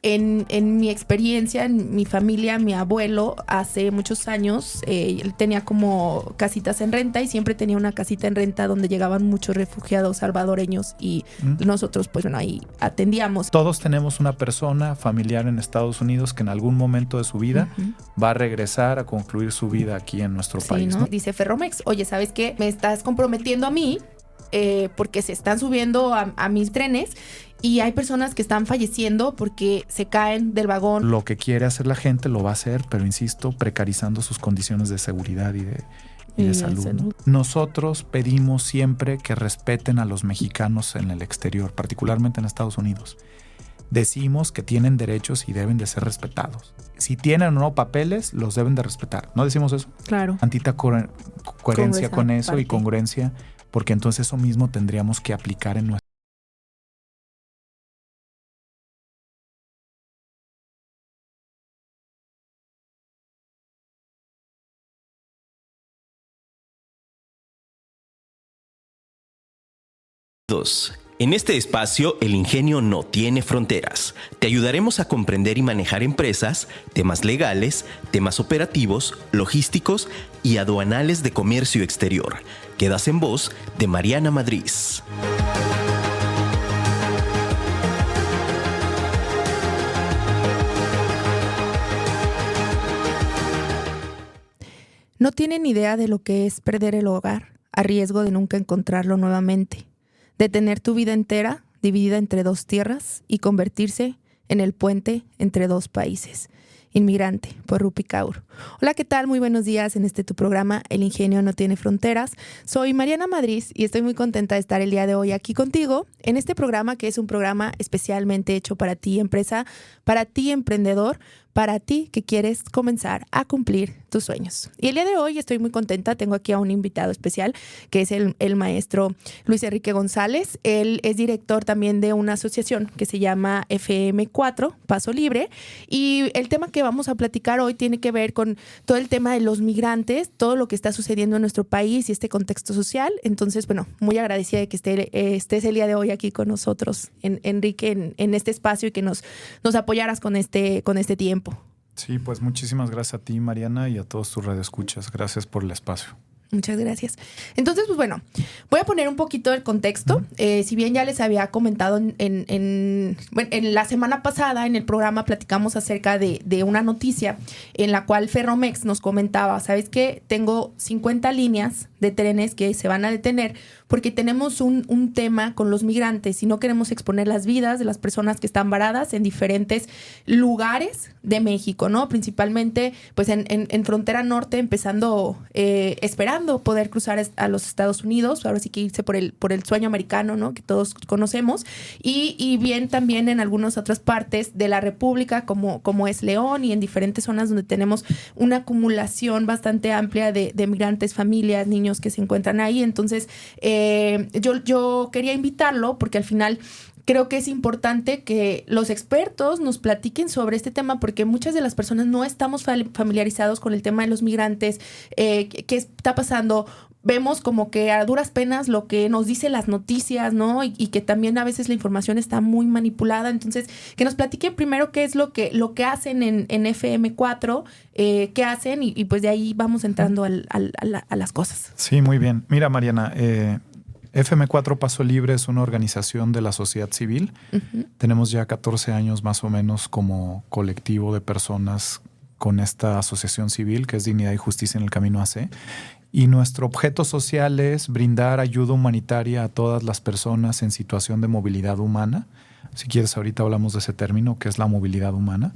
En mi experiencia, en mi familia, mi abuelo hace muchos años, él tenía como casitas en renta y siempre tenía una casita en renta donde llegaban muchos refugiados salvadoreños y nosotros pues bueno, ahí atendíamos. Todos tenemos una persona familiar en Estados Unidos que en algún momento de su vida va a regresar a concluir su vida aquí en nuestro país, ¿no? Dice Ferromex, oye, ¿sabes qué? Me estás comprometiendo a mí porque se están subiendo a mis trenes y hay personas que están falleciendo porque se caen del vagón. Lo que quiere hacer la gente lo va a hacer, pero insisto, precarizando sus condiciones de seguridad y de salud, ¿no? Nosotros pedimos siempre que respeten a los mexicanos en el exterior, particularmente en Estados Unidos. Decimos que tienen derechos y deben de ser respetados. Si tienen o no papeles, los deben de respetar. ¿No decimos eso? Claro. Tantita coherencia con eso y congruencia, porque entonces eso mismo tendríamos que aplicar en nuestra. En este espacio, el ingenio no tiene fronteras. Te ayudaremos a comprender y manejar empresas, temas legales, temas operativos, logísticos y aduanales de comercio exterior. Quedas en voz de Mariana Madrid. No tienen idea de lo que es perder el hogar a riesgo de nunca encontrarlo nuevamente, de tener tu vida entera dividida entre dos tierras y convertirse en el puente entre dos países. Inmigrante, por Rupi Kaur. Hola, ¿qué tal? Muy buenos días en tu programa El Ingenio No Tiene Fronteras. Soy Mariana Madrid y estoy muy contenta de estar el día de hoy aquí contigo en este programa que es un programa especialmente hecho para ti, empresa, para ti, emprendedor, para ti que quieres comenzar a cumplir tus sueños. Y el día de hoy estoy muy contenta, tengo aquí a un invitado especial que es el maestro Luis Enrique González. Él es director también de una asociación que se llama FM4, Paso Libre, y el tema que vamos a platicar hoy tiene que ver con todo el tema de los migrantes, todo lo que está sucediendo en nuestro país y este contexto social. Entonces, bueno, muy agradecida de que estés el día de hoy aquí con nosotros, Enrique, en este espacio y que nos apoyaras con este tiempo. Sí, pues muchísimas gracias a ti, Mariana, y a todos tus radioescuchas. Gracias por el espacio. Muchas gracias. Entonces, pues bueno, voy a poner un poquito el contexto. Si bien ya les había comentado en la semana pasada en el programa platicamos acerca de una noticia en la cual Ferromex nos comentaba, ¿sabes qué? Tengo 50 líneas de trenes que se van a detener porque tenemos un tema con los migrantes y no queremos exponer las vidas de las personas que están varadas en diferentes lugares de México, ¿no? Principalmente, pues en frontera norte, empezando, esperando poder cruzar a los Estados Unidos, ahora sí que irse por el sueño americano, ¿no? Que todos conocemos, y bien también en algunas otras partes de la República, como es León, y en diferentes zonas donde tenemos una acumulación bastante amplia de migrantes, familias, niños que se encuentran ahí. Entonces, yo quería invitarlo porque al final creo que es importante que los expertos nos platiquen sobre este tema porque muchas de las personas no estamos familiarizados con el tema de los migrantes, qué está pasando. Vemos como que a duras penas lo que nos dicen las noticias, ¿no? Y que también a veces la información está muy manipulada. Entonces, que nos platiquen primero qué es lo que hacen en FM4, qué hacen y pues de ahí vamos entrando a las cosas. Sí, muy bien. Mira, Mariana, FM4 Paso Libre es una organización de la sociedad civil. Tenemos ya 14 años más o menos como colectivo de personas con esta asociación civil que es Dignidad y Justicia en el Camino AC. Y nuestro objeto social es brindar ayuda humanitaria a todas las personas en situación de movilidad humana. Si quieres, ahorita hablamos de ese término, que es la movilidad humana,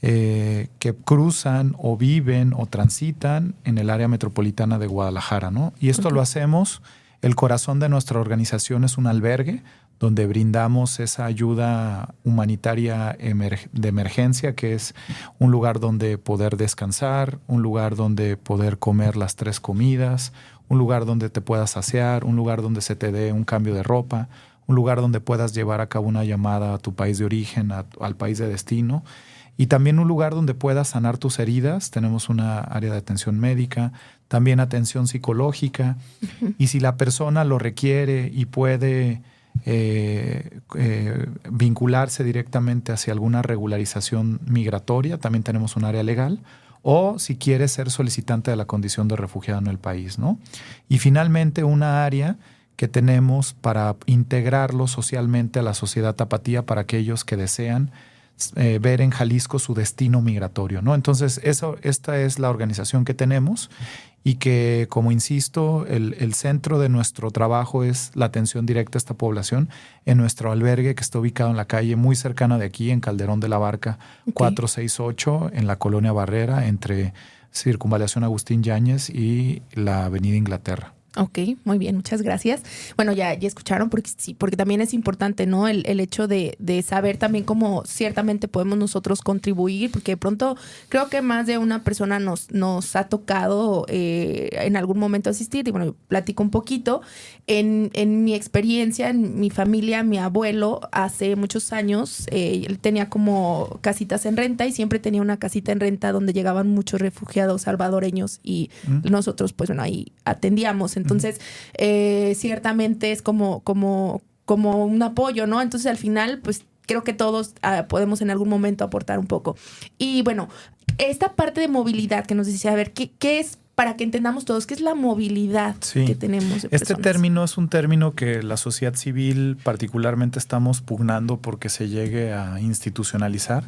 que cruzan o viven o transitan en el área metropolitana de Guadalajara, ¿no? Y esto lo hacemos. El corazón de nuestra organización es un albergue donde brindamos esa ayuda humanitaria de emergencia, que es un lugar donde poder descansar, un lugar donde poder comer las 3 comidas, un lugar donde te puedas saciar, un lugar donde se te dé un cambio de ropa, un lugar donde puedas llevar a cabo una llamada a tu país de origen, al país de destino, y también un lugar donde puedas sanar tus heridas. Tenemos una área de atención médica, también atención psicológica, y si la persona lo requiere y puede vincularse directamente hacia alguna regularización migratoria, también tenemos un área legal, o si quiere ser solicitante de la condición de refugiado en el país, ¿no? Y finalmente una área que tenemos para integrarlo socialmente a la sociedad tapatía para aquellos que desean ver en Jalisco su destino migratorio, ¿no? Entonces, esta es la organización que tenemos y que, como insisto, el centro de nuestro trabajo es la atención directa a esta población en nuestro albergue que está ubicado en la calle muy cercana de aquí, en Calderón de la Barca, 468, en la Colonia Barrera, entre Circunvalación Agustín Yáñez y la Avenida Inglaterra. Ok, muy bien, muchas gracias. Bueno, ya escucharon, porque sí, porque también es importante, ¿no? El hecho de saber también cómo ciertamente podemos nosotros contribuir, porque de pronto creo que más de una persona nos ha tocado en algún momento asistir. Y bueno, platico un poquito. En mi experiencia, en mi familia, mi abuelo, hace muchos años, él tenía como casitas en renta y siempre tenía una casita en renta donde llegaban muchos refugiados salvadoreños y nosotros, pues bueno, ahí atendíamos. Entonces, ciertamente es como un apoyo, ¿no? Entonces, al final, pues creo que todos podemos en algún momento aportar un poco. Y bueno, esta parte de movilidad que nos decía, a ver, ¿qué es? Para que entendamos todos, ¿qué es la movilidad que tenemos de personas? Este término es un término que la sociedad civil particularmente estamos pugnando porque se llegue a institucionalizar.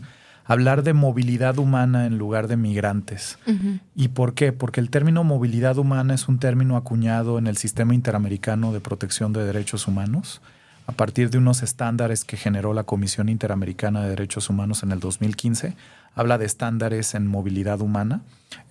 Hablar de movilidad humana en lugar de migrantes. Uh-huh. ¿Y por qué? Porque el término movilidad humana es un término acuñado en el Sistema Interamericano de Protección de Derechos Humanos a partir de unos estándares que generó la Comisión Interamericana de Derechos Humanos en el 2015. Habla de estándares en movilidad humana,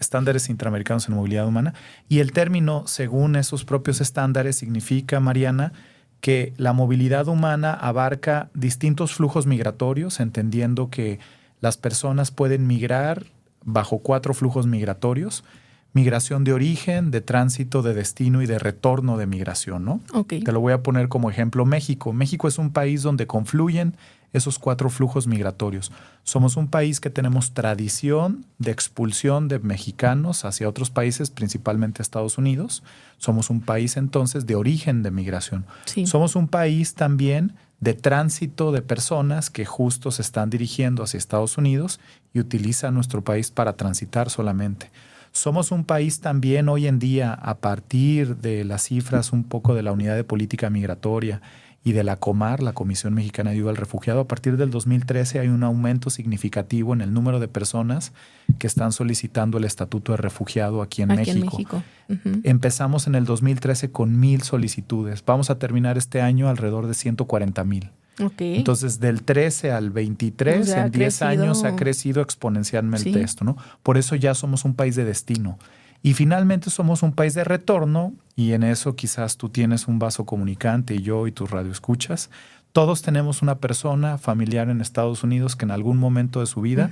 estándares interamericanos en movilidad humana. Y el término, según esos propios estándares, significa, Mariana, que la movilidad humana abarca distintos flujos migratorios, entendiendo que las personas pueden migrar bajo 4 flujos migratorios: migración de origen, de tránsito, de destino y de retorno de migración, ¿no? Okay. Te lo voy a poner como ejemplo México. México es un país donde confluyen esos 4 flujos migratorios. Somos un país que tenemos tradición de expulsión de mexicanos hacia otros países, principalmente Estados Unidos. Somos un país entonces de origen de migración. Sí. Somos un país también de tránsito de personas que justo se están dirigiendo hacia Estados Unidos y utilizan nuestro país para transitar solamente. Somos un país también hoy en día, a partir de las cifras un poco de la Unidad de Política Migratoria y de la COMAR, la Comisión Mexicana de Ayuda al Refugiado, a partir del 2013 hay un aumento significativo en el número de personas que están solicitando el estatuto de refugiado aquí en México. Uh-huh. Empezamos en el 2013 con 1,000 solicitudes. Vamos a terminar este año alrededor de 140,000. Okay. Entonces, del 13 al 23, en 10 años ha crecido exponencialmente esto, ¿no? Por eso ya somos un país de destino. Y finalmente somos un país de retorno, y en eso quizás tú tienes un vaso comunicante y yo y tus radioescuchas. Todos tenemos una persona familiar en Estados Unidos que en algún momento de su vida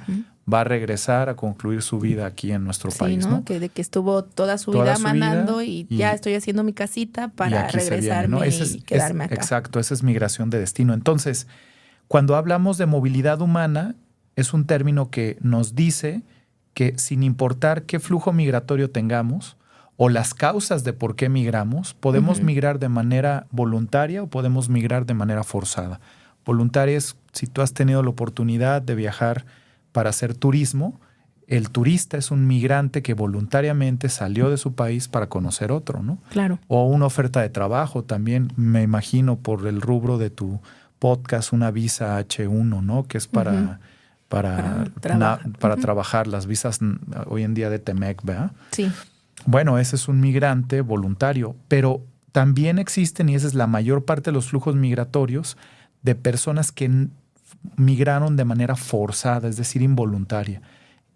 va a regresar a concluir su vida aquí en nuestro país, ¿no? Que estuvo toda su vida mandando y ya estoy haciendo mi casita para regresarme y quedarme acá. Exacto, esa es migración de destino. Entonces, cuando hablamos de movilidad humana, es un término que nos dice que sin importar qué flujo migratorio tengamos o las causas de por qué migramos, podemos migrar de manera voluntaria o podemos migrar de manera forzada. Voluntaria es si tú has tenido la oportunidad de viajar para hacer turismo. El turista es un migrante que voluntariamente salió de su país para conocer otro, ¿no? Claro. O una oferta de trabajo también, me imagino por el rubro de tu podcast, una visa H1, ¿no? Que es para trabajar, las visas hoy en día de TEMEC, ¿verdad? Sí. Bueno, ese es un migrante voluntario, pero también existen, y esa es la mayor parte de los flujos migratorios, de personas que migraron de manera forzada, es decir, involuntaria.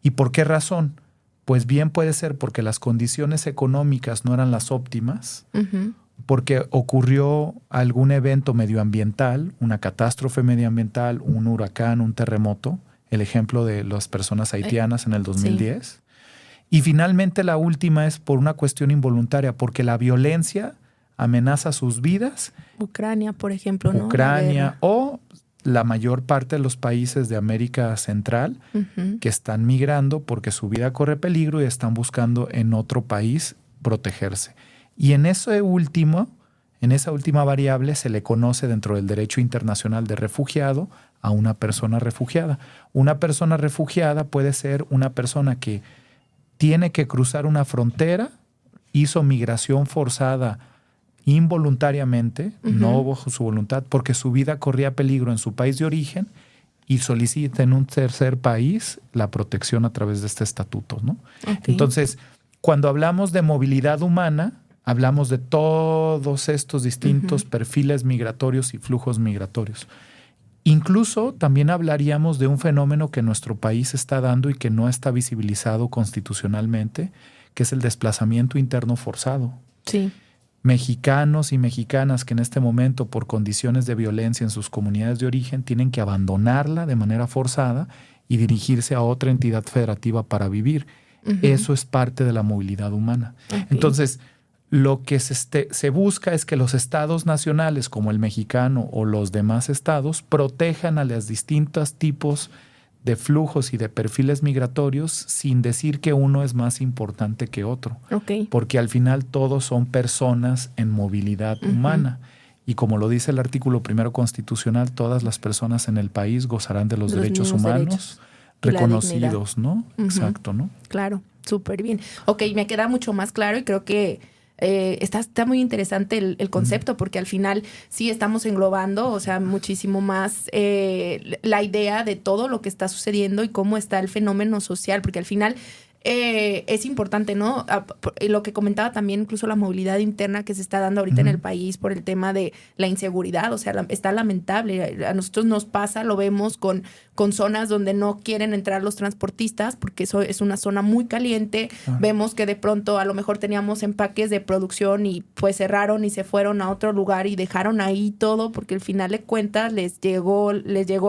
¿Y por qué razón? Pues bien puede ser porque las condiciones económicas no eran las óptimas, porque ocurrió algún evento medioambiental, una catástrofe medioambiental, un huracán, un terremoto, el ejemplo de las personas haitianas en el 2010. Sí. Y finalmente la última es por una cuestión involuntaria, porque la violencia amenaza sus vidas. Ucrania, por ejemplo, ¿no? Ucrania o la mayor parte de los países de América Central que están migrando porque su vida corre peligro y están buscando en otro país protegerse. Y en eso último, En esa última variable se le conoce dentro del derecho internacional de refugiado a una persona refugiada. Una persona refugiada puede ser una persona que tiene que cruzar una frontera, hizo migración forzada involuntariamente, no bajo su voluntad, porque su vida corría peligro en su país de origen y solicita en un tercer país la protección a través de este estatuto, ¿no? Okay. Entonces, cuando hablamos de movilidad humana, hablamos de todos estos distintos perfiles migratorios y flujos migratorios. Incluso también hablaríamos de un fenómeno que nuestro país está dando y que no está visibilizado constitucionalmente, que es el desplazamiento interno forzado. Sí. Mexicanos y mexicanas que en este momento, por condiciones de violencia en sus comunidades de origen, tienen que abandonarla de manera forzada y dirigirse a otra entidad federativa para vivir. Eso es parte de la movilidad humana. Okay. Entonces, lo que se busca es que los estados nacionales, como el mexicano o los demás estados, protejan a los distintos tipos de flujos y de perfiles migratorios sin decir que uno es más importante que otro. Okay. Porque al final todos son personas en movilidad humana. Y como lo dice el artículo 1 constitucional, todas las personas en el país gozarán de los derechos humanos reconocidos, ¿no? Exacto, ¿no? Claro, súper bien. Ok, me queda mucho más claro y creo que está muy interesante el concepto, porque al final sí estamos englobando, o sea, muchísimo más la idea de todo lo que está sucediendo y cómo está el fenómeno social, porque al final es importante, ¿no? Lo que comentaba también, incluso la movilidad interna que se está dando ahorita en el país por el tema de la inseguridad, o sea, está lamentable. A nosotros nos pasa, lo vemos con zonas donde no quieren entrar los transportistas porque eso es una zona muy caliente. Vemos que de pronto a lo mejor teníamos empaques de producción y pues cerraron y se fueron a otro lugar y dejaron ahí todo porque al final de cuentas les llegó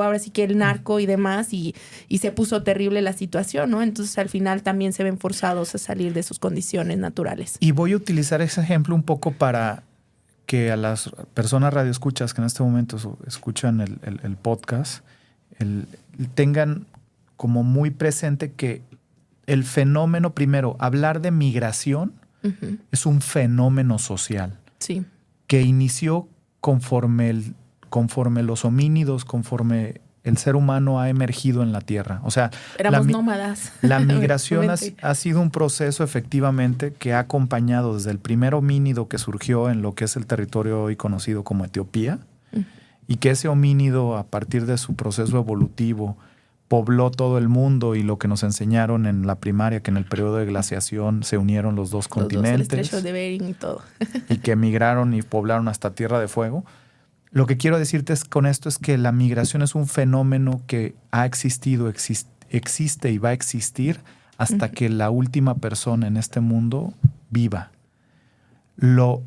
ahora sí que el narco y demás y se puso terrible la situación, ¿no? Entonces al final también se ven forzados a salir de sus condiciones naturales. Y voy a utilizar ese ejemplo un poco para que a las personas radioescuchas que en este momento escuchan el podcast tengan como muy presente que el fenómeno, primero, hablar de migración es un fenómeno social. Sí. Que inició conforme los homínidos, conforme el ser humano ha emergido en la Tierra. O sea, éramos nómadas. La migración ha sido un proceso efectivamente que ha acompañado desde el primer homínido que surgió en lo que es el territorio hoy conocido como Etiopía, y que ese homínido, a partir de su proceso evolutivo, pobló todo el mundo, y lo que nos enseñaron en la primaria, que en el periodo de glaciación se unieron los dos continentes. El estrecho de Bering y todo. Y que migraron y poblaron hasta Tierra de Fuego. Lo que quiero decirte con esto es que la migración es un fenómeno que ha existido, existe y va a existir hasta que la última persona en este mundo viva. Lo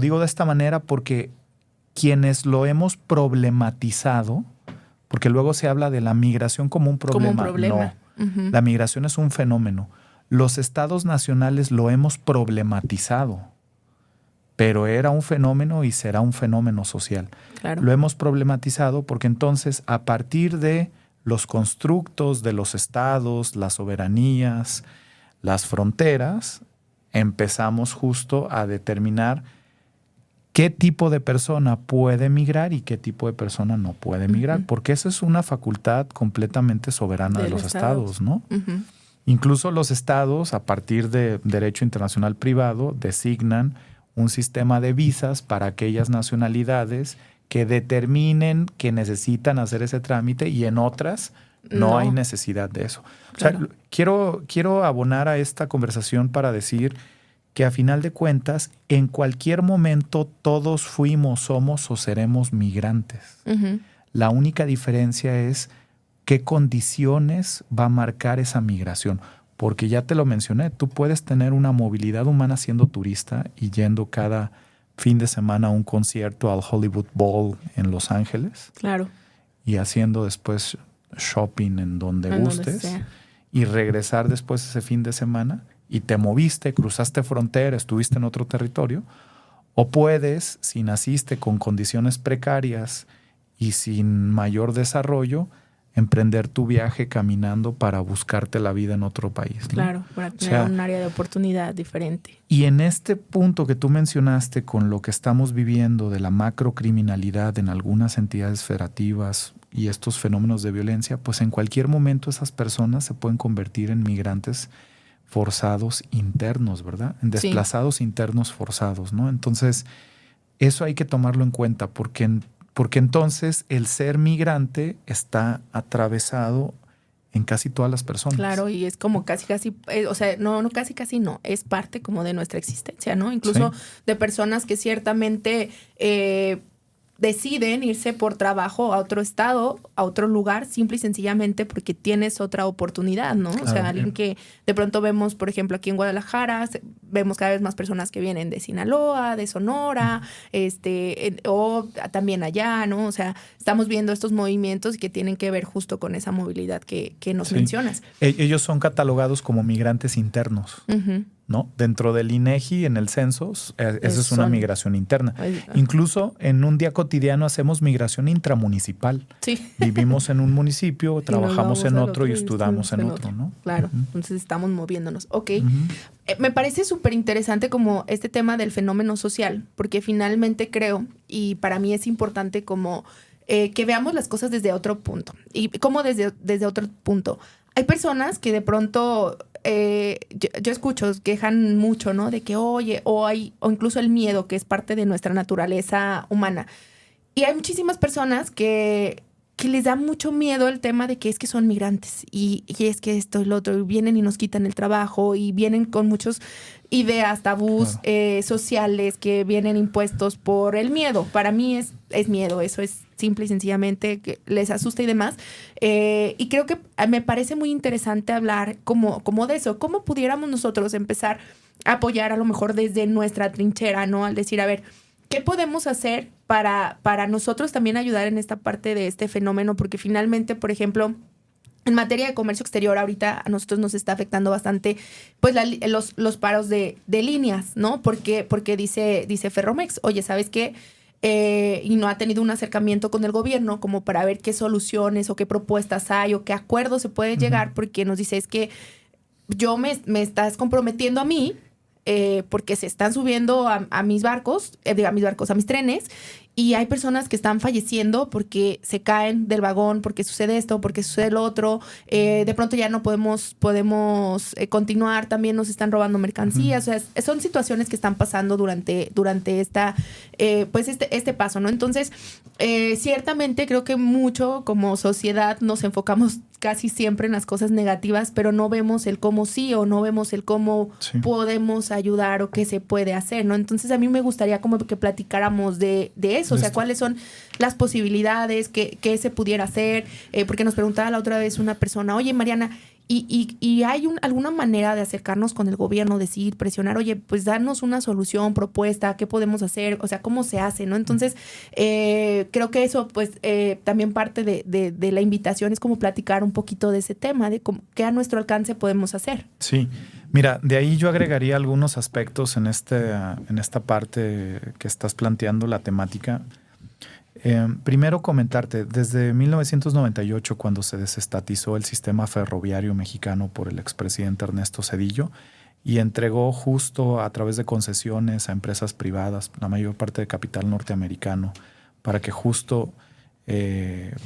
digo de esta manera porque quienes lo hemos problematizado, porque luego se habla de la migración como un problema. Como un problema. No, la migración es un fenómeno. Los estados nacionales lo hemos problematizado, pero era un fenómeno y será un fenómeno social. Claro. Lo hemos problematizado porque entonces, a partir de los constructos de los estados, las soberanías, las fronteras, empezamos justo a determinar qué tipo de persona puede migrar y qué tipo de persona no puede migrar, porque esa es una facultad completamente soberana de los estados, ¿no? Incluso los estados, a partir de derecho internacional privado, designan un sistema de visas para aquellas nacionalidades que determinen que necesitan hacer ese trámite, y en otras no hay necesidad de eso. Claro. O sea, quiero abonar a esta conversación para decir que a final de cuentas, en cualquier momento todos fuimos, somos o seremos migrantes. La única diferencia es qué condiciones va a marcar esa migración. Porque ya te lo mencioné, tú puedes tener una movilidad humana siendo turista y yendo cada fin de semana a un concierto al Hollywood Bowl en Los Ángeles. Claro. Y haciendo después shopping en donde gustes. Y regresar después ese fin de semana y te moviste, cruzaste frontera, estuviste en otro territorio. O puedes, si naciste con condiciones precarias y sin mayor desarrollo, emprender tu viaje caminando para buscarte la vida en otro país, ¿no? Claro, para tener un área de oportunidad diferente. Y en este punto que tú mencionaste con lo que estamos viviendo de la macrocriminalidad en algunas entidades federativas y estos fenómenos de violencia, pues en cualquier momento esas personas se pueden convertir en migrantes forzados internos, ¿verdad? En desplazados internos forzados, ¿no? Entonces, eso hay que tomarlo en cuenta porque entonces el ser migrante está atravesado en casi todas las personas. Claro, y es como casi, o sea, no, casi, no, es parte como de nuestra existencia, ¿no? Incluso de personas que ciertamente deciden irse por trabajo a otro estado, a otro lugar, simple y sencillamente porque tienes otra oportunidad, ¿no? Claro, o sea, alguien que de pronto vemos, por ejemplo, aquí en Guadalajara, vemos cada vez más personas que vienen de Sinaloa, de Sonora, o también allá, ¿no? O sea, estamos viendo estos movimientos que tienen que ver justo con esa movilidad que nos mencionas. Ellos son catalogados como migrantes internos. Uh-huh. ¿No? Dentro del INEGI, en el censo, esa es una migración interna. Incluso en un día cotidiano hacemos migración intramunicipal. Sí. Vivimos en un municipio, trabajamos en otro y estudiamos en otro, ¿no? Claro, entonces estamos moviéndonos. Ok. Me parece súper interesante como este tema del fenómeno social, porque finalmente creo, y para mí es importante como que veamos las cosas desde otro punto. ¿Y cómo desde otro punto? Hay personas que de pronto... yo escucho, quejan mucho, ¿no? De que, oye, o incluso el miedo, que es parte de nuestra naturaleza humana. Y hay muchísimas personas que les da mucho miedo el tema de que es que son migrantes y es que esto y lo otro, y vienen y nos quitan el trabajo y vienen con muchas ideas, tabús sociales que vienen impuestos por el miedo. Para mí es miedo, eso es simple y sencillamente que les asusta y demás. Y creo que me parece muy interesante hablar como de eso. ¿Cómo pudiéramos nosotros empezar a apoyar a lo mejor desde nuestra trinchera, ¿no? Al decir, a ver, ¿qué podemos hacer para nosotros también ayudar en esta parte de este fenómeno? Porque finalmente, por ejemplo, en materia de comercio exterior, ahorita a nosotros nos está afectando bastante pues los paros de líneas, ¿no? Porque dice Ferromex, oye, ¿sabes qué? Y no ha tenido un acercamiento con el gobierno como para ver qué soluciones o qué propuestas hay o qué acuerdos se puede llegar, porque nos dice, es que yo me estás comprometiendo a mí, porque se están subiendo a mis barcos, a mis trenes, y hay personas que están falleciendo porque se caen del vagón, porque sucede esto, porque sucede lo otro. De pronto ya no podemos continuar, también nos están robando mercancías. O sea, son situaciones que están pasando durante esta, pues este paso, ¿no? Entonces, ciertamente creo que mucho como sociedad nos enfocamos casi siempre en las cosas negativas, pero no vemos el cómo sí o no vemos el cómo podemos ayudar o qué se puede hacer, ¿no? Entonces, a mí me gustaría como que platicáramos de eso, o sea, cuáles son las posibilidades, qué se pudiera hacer, porque nos preguntaba la otra vez una persona, oye, Mariana, ¿y hay alguna manera de acercarnos con el gobierno, decir, presionar, oye, pues darnos una solución, propuesta, qué podemos hacer, o sea, cómo se hace, ¿no? Entonces, creo que eso, pues, también parte de la invitación es como platicar un poquito de ese tema, de qué a nuestro alcance podemos hacer. Sí. Mira, de ahí yo agregaría algunos aspectos en esta parte que estás planteando, la temática. Primero comentarte, desde 1998, cuando se desestatizó el sistema ferroviario mexicano por el expresidente Ernesto Zedillo y entregó justo a través de concesiones a empresas privadas, la mayor parte de capital norteamericano, para que justo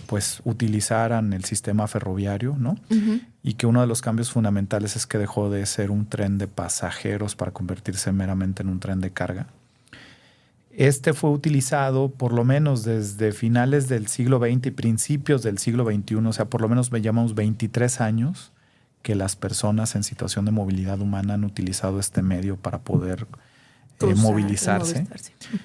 pues utilizaran el sistema ferroviario, ¿no? Uh-huh. Y que uno de los cambios fundamentales es que dejó de ser un tren de pasajeros para convertirse meramente en un tren de carga. Este fue utilizado por lo menos desde finales del siglo XX y principios del siglo XXI, o sea, por lo menos me llamamos 23 años que las personas en situación de movilidad humana han utilizado este medio para poder movilizarse.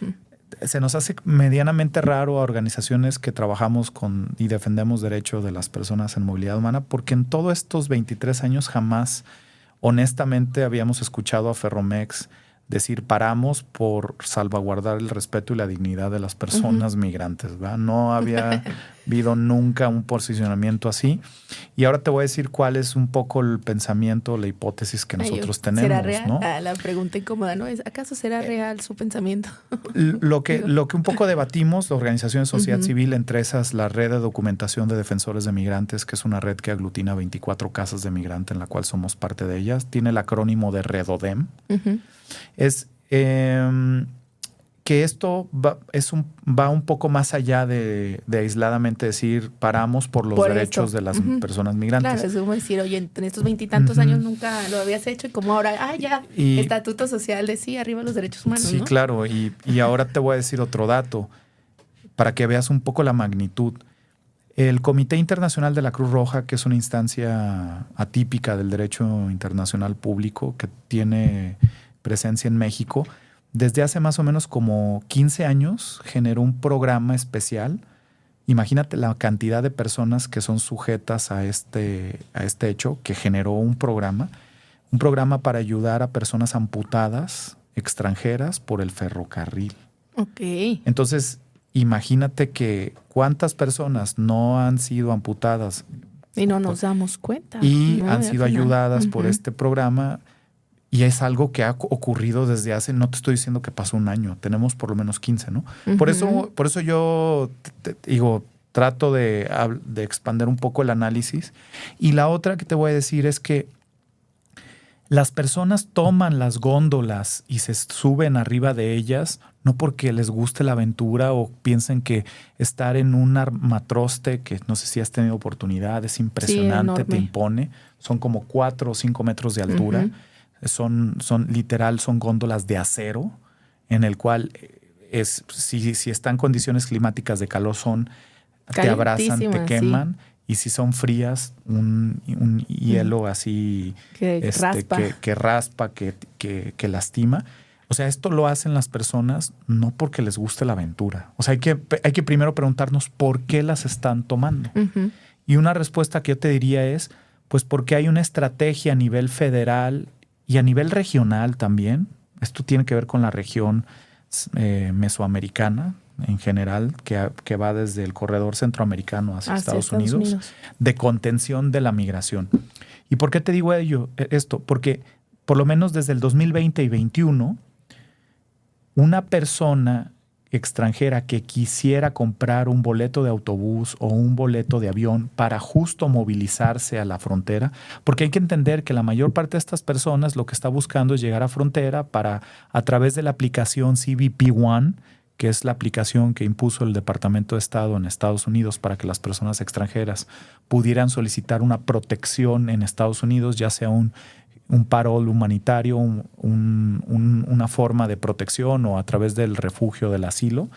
Uh-huh. Se nos hace medianamente raro a organizaciones que trabajamos con y defendemos derechos de las personas en movilidad humana, porque en todos estos 23 años jamás, honestamente, habíamos escuchado a Ferromex decir paramos por salvaguardar el respeto y la dignidad de las personas migrantes, ¿verdad? No había habido nunca un posicionamiento así. Y ahora te voy a decir cuál es un poco el pensamiento, la hipótesis que nosotros tenemos. ¿Será real? ¿No? La pregunta incómoda, ¿no? ¿Acaso será real su pensamiento? Lo que un poco debatimos, la organización de sociedad civil, entre esas la Red de Documentación de Defensores de Migrantes, que es una red que aglutina 24 casas de migrante en la cual somos parte de ellas, tiene el acrónimo de REDODEM. Es que esto va un poco más allá de aisladamente decir paramos por los derechos de las personas migrantes. Claro, es como decir, oye, en estos 20 y tantos años nunca lo habías hecho y como ahora, ya, estatuto social de sí, arriba los derechos humanos, sí, ¿no? Claro, y ahora te voy a decir otro dato para que veas un poco la magnitud. El Comité Internacional de la Cruz Roja, que es una instancia atípica del derecho internacional público que tiene presencia en México, desde hace más o menos como 15 años generó un programa especial. Imagínate la cantidad de personas que son sujetas a este hecho, que generó un programa para ayudar a personas amputadas extranjeras por el ferrocarril. Ok. Entonces, imagínate que cuántas personas no han sido amputadas y no nos damos cuenta. Y han sido ayudadas por este programa. Y es algo que ha ocurrido desde hace, no te estoy diciendo que pasó un año, tenemos por lo menos 15, ¿no? Por eso yo digo, trato de expandir un poco el análisis. Y la otra que te voy a decir es que las personas toman las góndolas y se suben arriba de ellas, no porque les guste la aventura o piensen que estar en un armatroste, que no sé si has tenido oportunidad, es impresionante, sí, te impone. Son como 4 o 5 metros de altura. Son literal, son góndolas de acero, en el cual si están condiciones climáticas de calor te abrazan, te queman, sí. Y si son frías, un hielo así que raspa, que lastima. O sea, esto lo hacen las personas no porque les guste la aventura. O sea, hay que primero preguntarnos por qué las están tomando. Y una respuesta que yo te diría es, pues porque hay una estrategia a nivel federal y a nivel regional también. Esto tiene que ver con la región mesoamericana en general, que va desde el corredor centroamericano hacia Estados Unidos, de contención de la migración. ¿Y por qué te digo esto? Porque por lo menos desde el 2020 y 2021, una persona extranjera que quisiera comprar un boleto de autobús o un boleto de avión para justo movilizarse a la frontera, porque hay que entender que la mayor parte de estas personas lo que está buscando es llegar a frontera para, a través de la aplicación CBP One, que es la aplicación que impuso el Departamento de Estado en Estados Unidos para que las personas extranjeras pudieran solicitar una protección en Estados Unidos, ya sea un parol humanitario, una forma de protección o a través del refugio del asilo,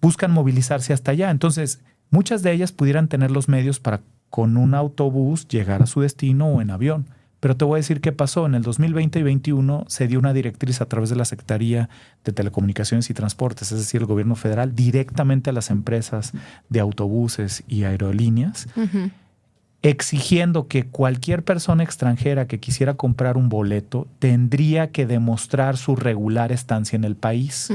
buscan movilizarse hasta allá. Entonces, muchas de ellas pudieran tener los medios para con un autobús llegar a su destino o en avión. Pero te voy a decir qué pasó. En el 2020 y 2021 se dio una directriz a través de la Secretaría de Telecomunicaciones y Transportes, es decir, el gobierno federal, directamente a las empresas de autobuses y aerolíneas, exigiendo que cualquier persona extranjera que quisiera comprar un boleto tendría que demostrar su regular estancia en el país.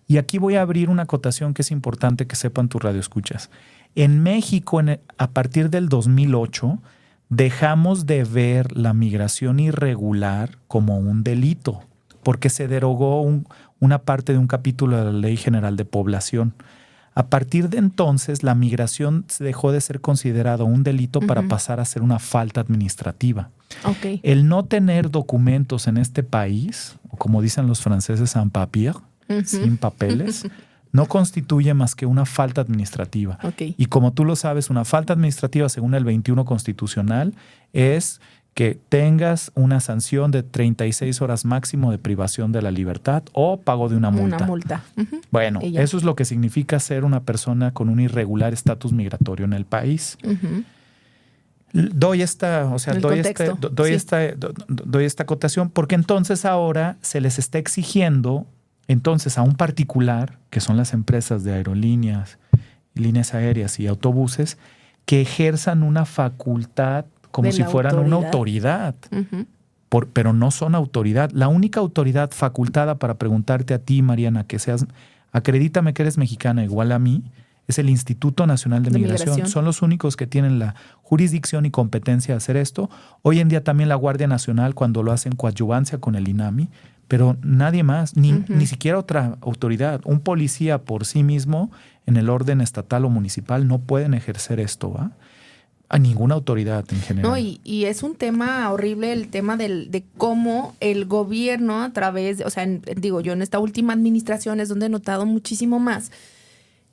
Y aquí voy a abrir una acotación que es importante que sepan tus radioescuchas. En México, a partir del 2008, dejamos de ver la migración irregular como un delito, porque se derogó una parte de un capítulo de la Ley General de Población. A partir de entonces, la migración dejó de ser considerado un delito para pasar a ser una falta administrativa. El no tener documentos en este país, o como dicen los franceses, sans papier, sin papeles, no constituye más que una falta administrativa. Y como tú lo sabes, una falta administrativa, según el 21 constitucional, es que tengas una sanción de 36 horas máximo de privación de la libertad o pago de una multa. Bueno, eso es lo que significa ser una persona con un irregular estatus migratorio en el país. Doy esta acotación porque entonces ahora se les está exigiendo a un particular, que son las empresas de aerolíneas, líneas aéreas y autobuses, que ejerzan una facultad como si fueran una autoridad. Pero no son autoridad. La única autoridad facultada para preguntarte a ti, Mariana, acredítame que eres mexicana igual a mí, es el Instituto Nacional de Migración. Migración. Son los únicos que tienen la jurisdicción y competencia de hacer esto. Hoy en día también la Guardia Nacional cuando lo hace en coadyuvancia con el INAMI, pero nadie más, ni siquiera otra autoridad. Un policía por sí mismo en el orden estatal o municipal no pueden ejercer esto, ¿va? A ninguna autoridad en general. No, y es un tema horrible el tema de cómo el gobierno a través, yo en esta última administración es donde he notado muchísimo más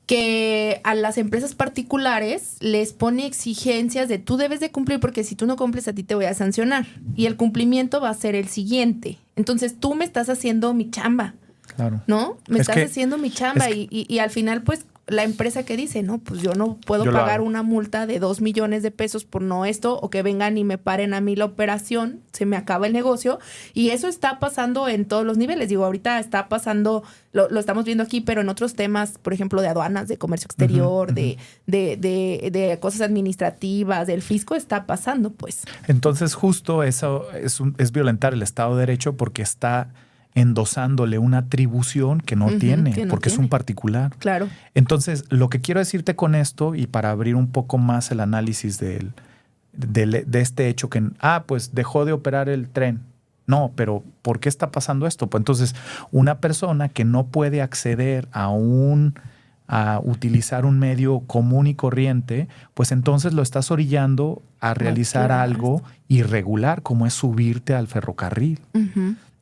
que a las empresas particulares les pone exigencias de tú debes de cumplir porque si tú no cumples a ti te voy a sancionar y el cumplimiento va a ser el siguiente. Entonces tú me estás haciendo mi chamba, Claro. ¿no? Me estás haciendo mi chamba y al final pues la empresa que dice, no, pues yo no puedo pagar una multa de 2 millones de pesos por no esto, o que vengan y me paren a mí la operación, se me acaba el negocio. Y eso está pasando en todos los niveles. Digo, ahorita está pasando, lo estamos viendo aquí, pero en otros temas, por ejemplo, de aduanas, de comercio exterior, de cosas administrativas, del fisco, está pasando, pues. Entonces, justo eso es violentar el Estado de Derecho porque está endosándole una atribución que no tiene, porque es un particular. Claro. Entonces, lo que quiero decirte con esto, y para abrir un poco más el análisis de este hecho que, pues dejó de operar el tren. No, pero ¿por qué está pasando esto? Pues entonces, una persona que no puede acceder a utilizar un medio común y corriente, pues entonces lo estás orillando a realizar algo irregular, como es subirte al ferrocarril.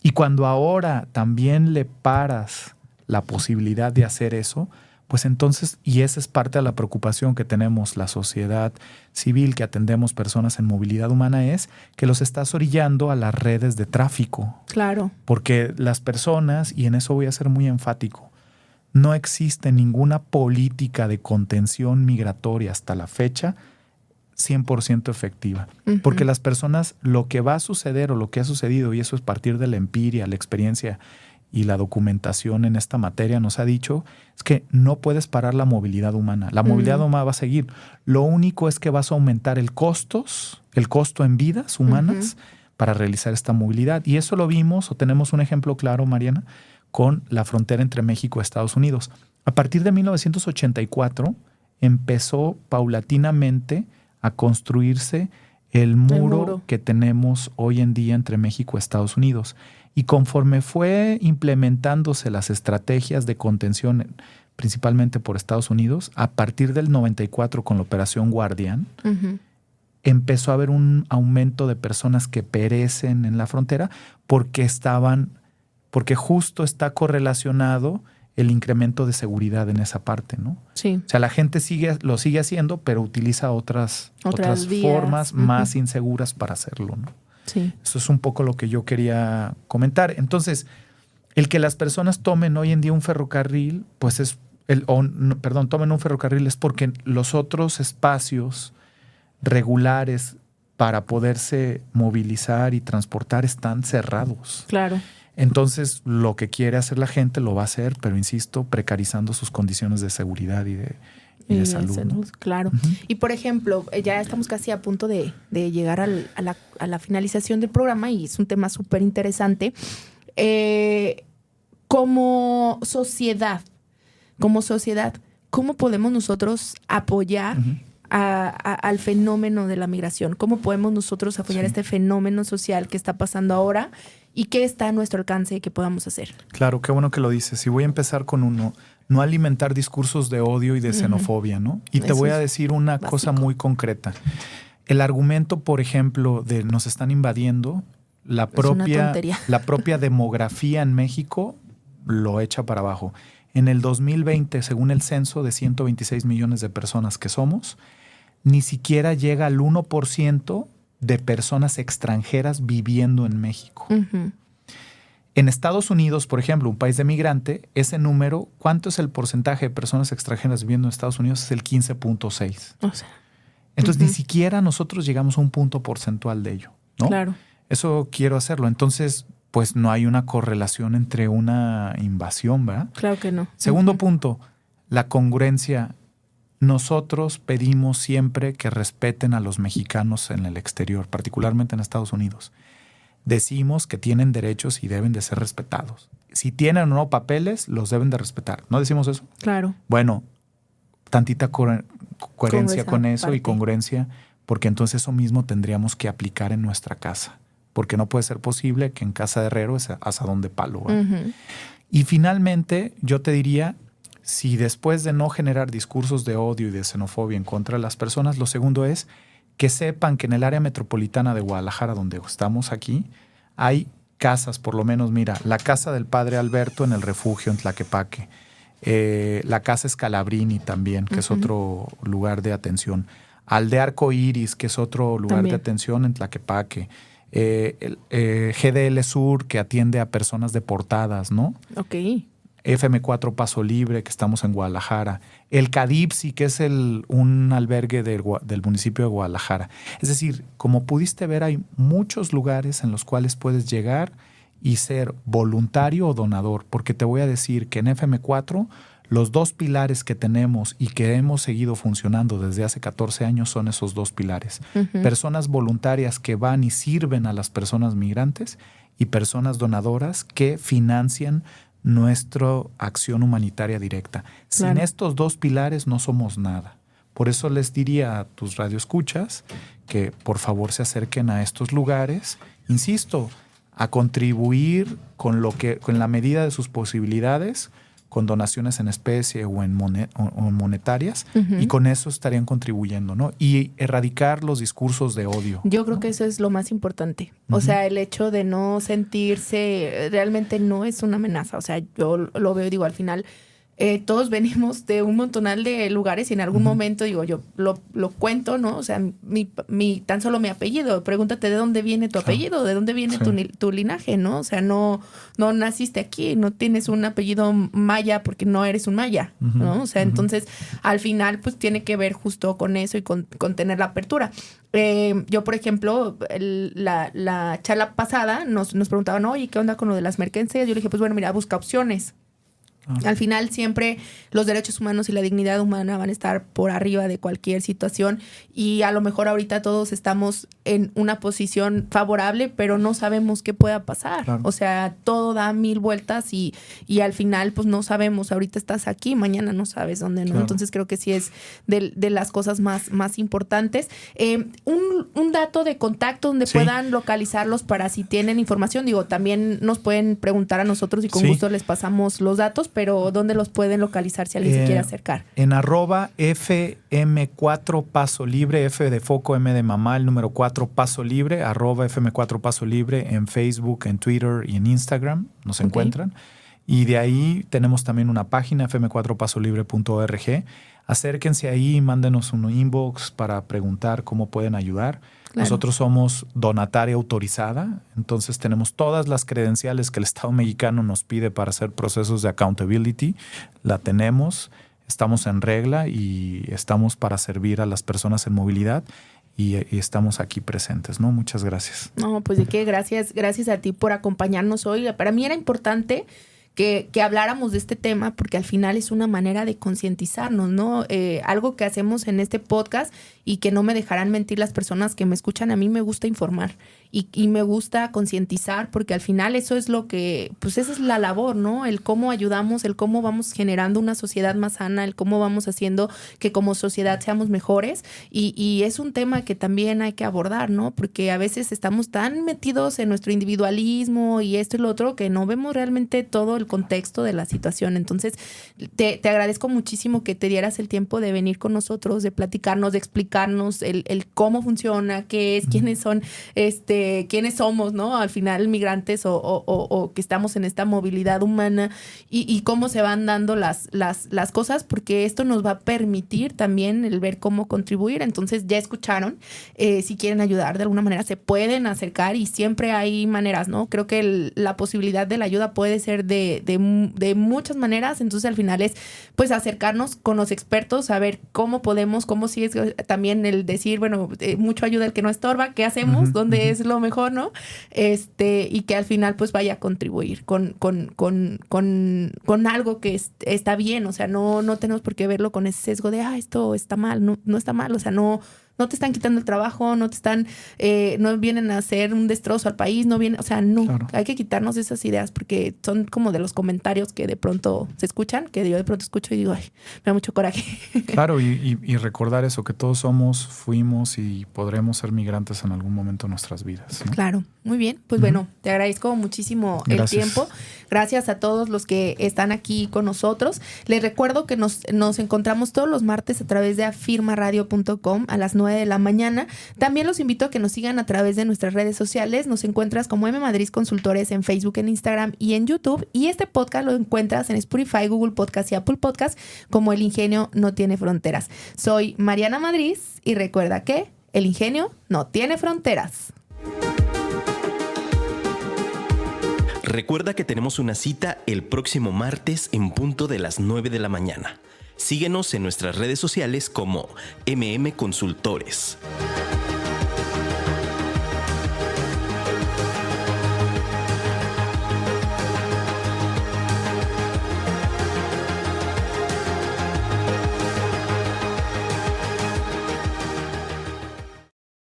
Y cuando ahora también le paras la posibilidad de hacer eso, pues entonces, y esa es parte de la preocupación que tenemos la sociedad civil que atendemos personas en movilidad humana, es que los estás orillando a las redes de tráfico. Claro. Porque las personas, y en eso voy a ser muy enfático, no existe ninguna política de contención migratoria hasta la fecha 100% efectiva. Porque las personas, lo que va a suceder o lo que ha sucedido, y eso es partir de la empiria, la experiencia y la documentación en esta materia nos ha dicho, es que no puedes parar la movilidad humana. La movilidad humana va a seguir. Lo único es que vas a aumentar el costo en vidas humanas para realizar esta movilidad. Y eso lo vimos, o tenemos un ejemplo claro, Mariana, con la frontera entre México y Estados Unidos. A partir de 1984 empezó paulatinamente a construirse el muro que tenemos hoy en día entre México y Estados Unidos. Y conforme fue implementándose las estrategias de contención, principalmente por Estados Unidos, a partir del 94 con la Operación Guardián, empezó a haber un aumento de personas que perecen en la frontera porque justo está correlacionado el incremento de seguridad en esa parte, ¿no? Sí. O sea, la gente lo sigue haciendo, pero utiliza otras formas más inseguras para hacerlo, ¿no? Sí. Eso es un poco lo que yo quería comentar. Entonces, el que las personas tomen hoy en día un ferrocarril, pues tomen un ferrocarril es porque los otros espacios regulares para poderse movilizar y transportar están cerrados. Claro. Entonces, lo que quiere hacer la gente lo va a hacer, pero insisto, precarizando sus condiciones de seguridad y de salud, ¿no? Claro. Y por ejemplo, ya estamos casi a punto de llegar a la finalización del programa y es un tema súper interesante. Como sociedad, ¿cómo podemos nosotros apoyar al fenómeno de la migración? ¿Cómo podemos nosotros apoyar este fenómeno social que está pasando ahora? ¿Y qué está a nuestro alcance que podamos hacer? Claro, qué bueno que lo dices. Y voy a empezar con uno. No alimentar discursos de odio y de xenofobia, ¿no? Y te voy a decir una cosa muy concreta. El argumento, por ejemplo, de nos están invadiendo, la propia demografía en México lo echa para abajo. En el 2020, según el censo de 126 millones de personas que somos, ni siquiera llega al 1% de personas extranjeras viviendo en México. En Estados Unidos, por ejemplo, un país de migrante, ese número, ¿cuánto es el porcentaje de personas extranjeras viviendo en Estados Unidos? Es el 15.6. O sea, entonces, ni siquiera nosotros llegamos a un punto porcentual de ello, ¿no? Claro. Eso quiero hacerlo. Entonces, pues no hay una correlación entre una invasión, ¿verdad? Claro que no. Segundo punto, la congruencia. Nosotros pedimos siempre que respeten a los mexicanos en el exterior, particularmente en Estados Unidos. Decimos que tienen derechos y deben de ser respetados. Si tienen o no papeles, los deben de respetar. ¿No decimos eso? Claro. Bueno, tantita coherencia con eso parte. y congruencia, porque entonces eso mismo tendríamos que aplicar en nuestra casa, porque no puede ser posible que en casa de herrero es hasta donde palo. Uh-huh. Y finalmente, yo te diría, si después de no generar discursos de odio y de xenofobia en contra de las personas, lo segundo es que sepan que en el área metropolitana de Guadalajara, donde estamos aquí, hay casas, por lo menos, mira, la casa del padre Alberto en el refugio en Tlaquepaque, la casa Scalabrini también, que es otro lugar de atención, Aldea Arco Iris, que es otro lugar también de atención en Tlaquepaque, GDL Sur, que atiende a personas deportadas, ¿no? Ok. FM4 Paso Libre, que estamos en Guadalajara, el Cadipsi, que es un albergue del municipio de Guadalajara. Es decir, como pudiste ver, hay muchos lugares en los cuales puedes llegar y ser voluntario o donador, porque te voy a decir que en FM4 los dos pilares que tenemos y que hemos seguido funcionando desde hace 14 años son esos dos pilares. Uh-huh. Personas voluntarias que van y sirven a las personas migrantes y personas donadoras que financian nuestra acción humanitaria directa. Claro. Sin estos dos pilares no somos nada. Por eso les diría a tus radioescuchas que por favor se acerquen a estos lugares, insisto, a contribuir con la medida de sus posibilidades, con donaciones en especie o en monetarias, uh-huh. y con eso estarían contribuyendo, ¿no? Y erradicar los discursos de odio. Yo creo que eso es lo más importante. O sea, el hecho de no sentirse, realmente no es una amenaza. O sea, yo lo veo, digo, al final todos venimos de un montonal de lugares y en algún momento, digo, yo lo cuento, ¿no? O sea, tan solo mi apellido. Pregúntate de dónde viene tu apellido, de dónde viene tu linaje, ¿no? O sea, no naciste aquí, no tienes un apellido maya porque no eres un maya, ¿no? O sea, entonces, al final, pues tiene que ver justo con eso y con tener la apertura. Yo, por ejemplo, la charla pasada nos preguntaban, oye, ¿qué onda con lo de las mercancías? Yo le dije, pues bueno, mira, busca opciones. Al final siempre los derechos humanos y la dignidad humana van a estar por arriba de cualquier situación y a lo mejor ahorita todos estamos en una posición favorable, pero no sabemos qué pueda pasar. Claro. O sea, todo da 1000 vueltas y al final pues no sabemos. Ahorita estás aquí, mañana no sabes dónde, ¿no? Claro. Entonces creo que sí es de las cosas más importantes. Un dato de contacto donde puedan localizarlos para si tienen información. Digo, también nos pueden preguntar a nosotros y con gusto les pasamos los datos, pero ¿dónde los pueden localizar si alguien se quiere acercar? En @FM4 Paso Libre, F de foco, M de mamá, el número 4 Paso Libre, @FM4 Paso Libre en Facebook, en Twitter y en Instagram nos encuentran. Y de ahí tenemos también una página, fm4pasolibre.org. Acérquense ahí, mándenos un inbox para preguntar cómo pueden ayudar. Claro. Nosotros somos donataria autorizada, entonces tenemos todas las credenciales que el Estado mexicano nos pide para hacer procesos de accountability. La tenemos, estamos en regla y estamos para servir a las personas en movilidad y estamos aquí presentes, ¿no? Muchas gracias. No, pues de qué, gracias a ti por acompañarnos hoy. Para mí era importante que habláramos de este tema porque al final es una manera de concientizarnos, ¿no? Algo que hacemos en este podcast y que no me dejarán mentir las personas que me escuchan, a mí me gusta informar y me gusta concientizar porque al final eso es lo que, pues esa es la labor, ¿no? El cómo ayudamos, el cómo vamos generando una sociedad más sana, el cómo vamos haciendo que como sociedad seamos mejores y es un tema que también hay que abordar, ¿no? Porque a veces estamos tan metidos en nuestro individualismo y esto y lo otro que no vemos realmente todo el contexto de la situación. Entonces, te agradezco muchísimo que te dieras el tiempo de venir con nosotros, de platicarnos, de explicarnos el cómo funciona, qué es, quiénes son, quiénes somos, ¿no? Al final migrantes o que estamos en esta movilidad humana y cómo se van dando las cosas, porque esto nos va a permitir también el ver cómo contribuir. Entonces, ya escucharon, si quieren ayudar de alguna manera se pueden acercar y siempre hay maneras, ¿no? Creo que la posibilidad de la ayuda puede ser de muchas maneras, entonces al final es pues acercarnos con los expertos, a ver cómo si es también el decir, bueno, mucho ayuda el que no estorba, ¿qué hacemos? ¿Dónde es lo mejor, no? Y que al final pues vaya a contribuir con algo que está bien, o sea, no tenemos por qué verlo con ese sesgo de, esto está mal, no está mal, o sea, no No te están quitando el trabajo, no te están, no vienen a hacer un destrozo al país, no vienen, o sea, no. Claro. Hay que quitarnos esas ideas porque son como de los comentarios que de pronto se escuchan, que yo de pronto escucho y digo, ay, me da mucho coraje. Claro, y recordar eso, que todos somos, fuimos y podremos ser migrantes en algún momento de nuestras vidas, ¿no? Claro, muy bien. Pues bueno, te agradezco muchísimo el tiempo. Gracias a todos los que están aquí con nosotros. Les recuerdo que nos encontramos todos los martes a través de afirmaradio.com a las 9 de la mañana. También los invito a que nos sigan a través de nuestras redes sociales. Nos encuentras como M Madrid Consultores en Facebook, en Instagram y en YouTube. Y este podcast lo encuentras en Spotify, Google Podcast y Apple Podcast como El Ingenio No Tiene Fronteras. Soy Mariana Madrid y recuerda que el ingenio no tiene fronteras. Recuerda que tenemos una cita el próximo martes en punto de las 9 de la mañana. Síguenos en nuestras redes sociales como MM Consultores.